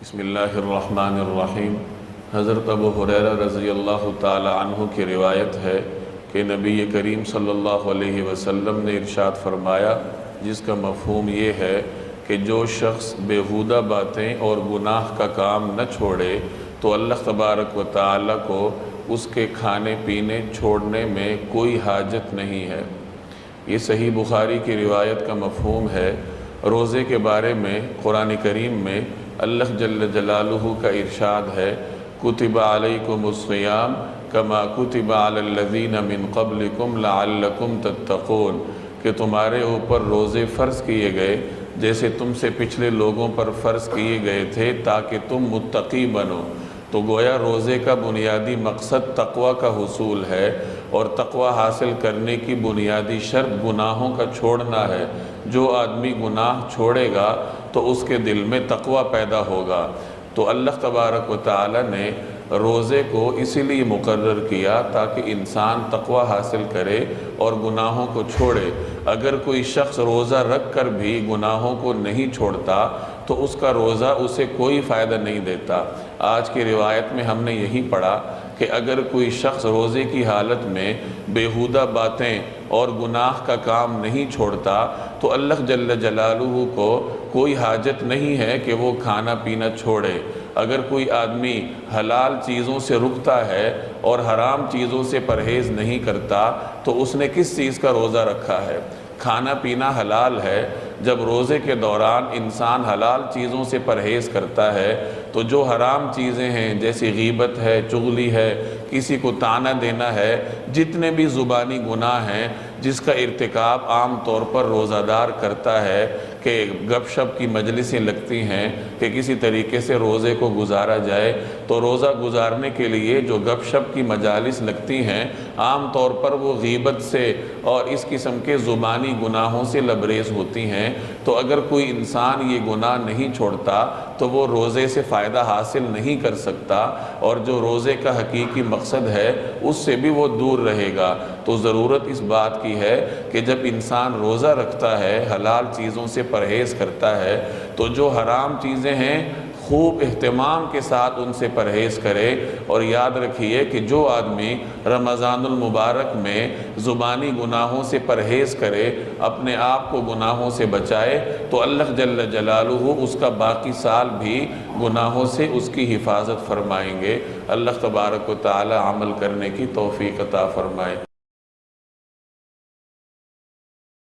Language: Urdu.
بسم اللہ الرحمن الرحیم۔ حضرت ابو ہریرہ رضی اللہ تعالی عنہ کی روایت ہے کہ نبی کریم صلی اللہ علیہ وسلم نے ارشاد فرمایا، جس کا مفہوم یہ ہے کہ جو شخص بیہودہ باتیں اور گناہ کا کام نہ چھوڑے تو اللہ تبارک و تعالی کو اس کے کھانے پینے چھوڑنے میں کوئی حاجت نہیں ہے۔ یہ صحیح بخاری کی روایت کا مفہوم ہے۔ روزے کے بارے میں قرآن کریم میں اللہ جل جلالہ کا ارشاد ہے، کتب علیکم الصیام کما کتب علی الذین من قبلکم لعلکم تتقون، کہ تمہارے اوپر روزے فرض کیے گئے جیسے تم سے پچھلے لوگوں پر فرض کیے گئے تھے تاکہ تم متقی بنو۔ تو گویا روزے کا بنیادی مقصد تقوی کا حصول ہے، اور تقوی حاصل کرنے کی بنیادی شرط گناہوں کا چھوڑنا ہے۔ جو آدمی گناہ چھوڑے گا تو اس کے دل میں تقوی پیدا ہوگا۔ تو اللہ تبارک و تعالی نے روزے کو اسی لیے مقرر کیا تاکہ انسان تقوی حاصل کرے اور گناہوں کو چھوڑے۔ اگر کوئی شخص روزہ رکھ کر بھی گناہوں کو نہیں چھوڑتا تو اس کا روزہ اسے کوئی فائدہ نہیں دیتا۔ آج کی روایت میں ہم نے یہی پڑھا کہ اگر کوئی شخص روزے کی حالت میں بیہودہ باتیں اور گناہ کا کام نہیں چھوڑتا تو اللہ جل جلالہ کو کوئی حاجت نہیں ہے کہ وہ کھانا پینا چھوڑے۔ اگر کوئی آدمی حلال چیزوں سے رکتا ہے اور حرام چیزوں سے پرہیز نہیں کرتا تو اس نے کس چیز کا روزہ رکھا ہے؟ کھانا پینا حلال ہے۔ جب روزے کے دوران انسان حلال چیزوں سے پرہیز کرتا ہے تو جو حرام چیزیں ہیں جیسے غیبت ہے، چغلی ہے، کسی کو طعنہ دینا ہے، جتنے بھی زبانی گناہ ہیں جس کا ارتکاب عام طور پر روزہ دار کرتا ہے، کہ گپ شپ کی مجلسیں لگتی ہیں کہ کسی طریقے سے روزے کو گزارا جائے، تو روزہ گزارنے کے لیے جو گپ شپ کی مجالس لگتی ہیں عام طور پر وہ غیبت سے اور اس قسم کے زبانی گناہوں سے لبریز ہوتی ہیں۔ تو اگر کوئی انسان یہ گناہ نہیں چھوڑتا تو وہ روزے سے فائدہ حاصل نہیں کر سکتا، اور جو روزے کا حقیقی مقصد ہے اس سے بھی وہ دور رہے گا۔ تو ضرورت اس بات کی ہے کہ جب انسان روزہ رکھتا ہے، حلال چیزوں سے پرہیز کرتا ہے، تو جو حرام چیزیں ہیں خوب اہتمام کے ساتھ ان سے پرہیز کرے۔ اور یاد رکھیے کہ جو آدمی رمضان المبارک میں زبانی گناہوں سے پرہیز کرے، اپنے آپ کو گناہوں سے بچائے، تو اللہ جل جلالہ اس کا باقی سال بھی گناہوں سے اس کی حفاظت فرمائیں گے۔ اللہ تبارک و تعالی عمل کرنے کی توفیق عطا فرمائے۔